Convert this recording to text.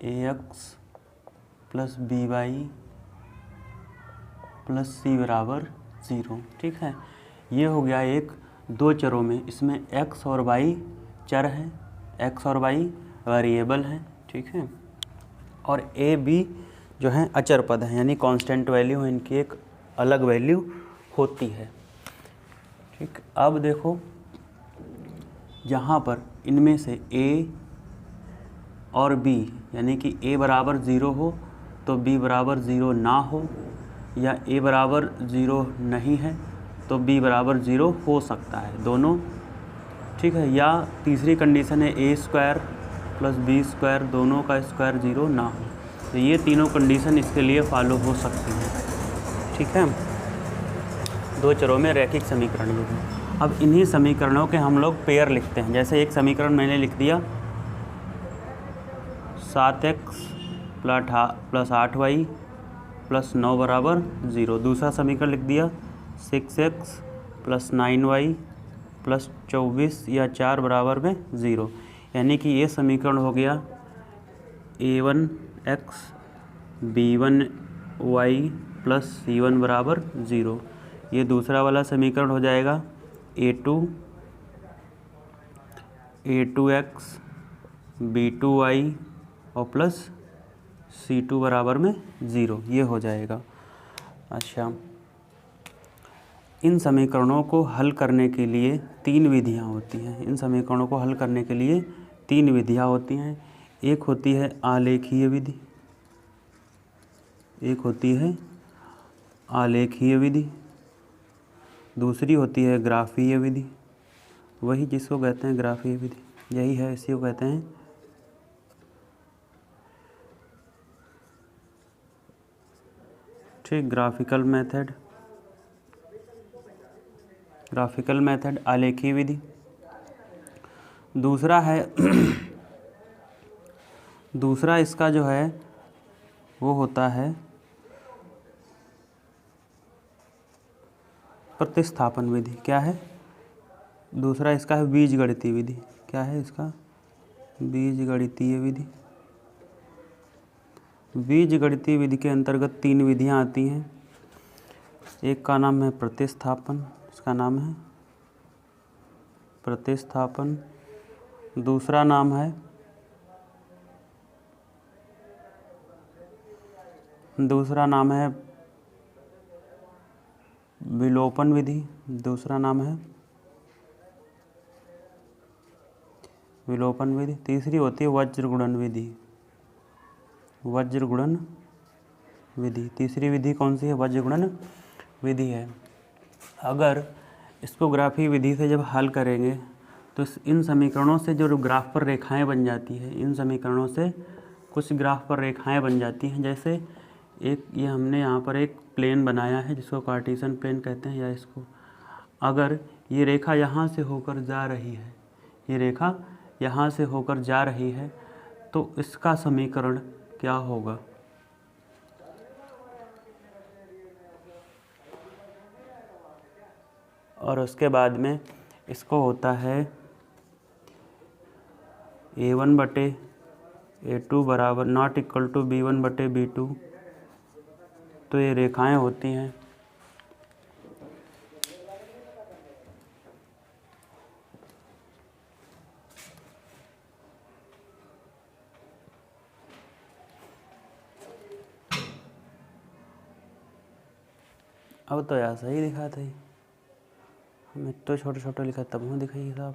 ax plus B Y plus C बराबर 0। ठीक है, ये हो गया एक दो चरों में, इसमें x और y चर है, x और y वेरिएबल हैं। ठीक है, और a b जो है अचर पद है, यानी कांस्टेंट वैल्यू है, इनकी एक अलग वैल्यू होती है। ठीक, अब देखो जहाँ पर इनमें से a और b यानी कि a बराबर 0 हो तो b बराबर 0 ना हो, या a बराबर 0 नहीं है तो b बराबर 0 हो सकता है, दोनों। ठीक है, या तीसरी कंडीशन है a square plus b square दोनों का स्क्वायर 0 ना हो। तो ये तीनों कंडीशन इसके लिए फॉलो हो सकती हैं। ठीक है, दो चरों में रैखिक समीकरण जो है। अब इन्हीं समीकरणों के हम लोग पेयर लिखते हैं। जैसे एक समीकरण मैंने लिख दिया 7x प्लस 8y प्लस 9 बराबर 0। दूसरा समीकरण लिख दिया 6x प्लस 9y प्लस 24 या 4 बराबर में 0। यानी कि ये समीकरण हो गया a1x b1y प्लस c1 बराबर 0। ये दूसरा वाला समीकरण हो जाएगा a2x b2y और प्लस c2 बराबर में 0, ये हो जाएगा। अच्छा, इन समीकरणों को हल करने के लिए तीन विधियां होती हैं। इन समीकरणों को हल करने के लिए तीन विधियां होती हैं। एक होती है आलेखीय विधि, एक होती है आलेखीय विधि, दूसरी होती है ग्राफीय विधि। वही जिसको कहते हैं ग्राफीय विधि, यही है, इसी को कहते हैं ठीक ग्राफिकल मेथड आलेखीय विधि। दूसरा है दूसरा इसका जो है वो होता है प्रतिस्थापन विधि। क्या है दूसरा इसका? है बीजगणितीय विधि। क्या है इसका? बीजगणितीय विधि। बीजगणितीय विधि के अंतर्गत तीन विधियां आती हैं। एक का नाम है प्रतिस्थापन, इसका नाम है प्रतिस्थापन। दूसरा नाम है विलोपन विधि। दूसरा नाम है विलोपन विधि। तीसरी होती है वज्रगुणन विधि। वज्रगुणन विधि तीसरी विधि कौन सी है? वज्रगुणन विधि है। अगर इसको ग्राफीय विधि से जब हल करेंगे तो इन समीकरणों से जो ग्राफ पर रेखाएं बन जाती है, इन समीकरणों से कुछ ग्राफ पर रेखाएं बन जाती हैं। जैसे एक ये हमने यहाँ पर एक प्लेन बनाया है जिसको कार्टेशियन प्लेन कहते हैं, या इसको अगर ये रेखा यहाँ से होकर जा रही है, ये रेखा यहाँ से होकर जा रही है तो इसका समीकरण क्या होगा? और उसके बाद में इसको होता है a1/a2 बराबर नॉट इक्वल टू b1/b2। तो ये रेखाएं होती हैं। अब तो यार सही लिखा था, मैं तो छोटे छोटे लिखा तब हूँ दिखाइए साहब।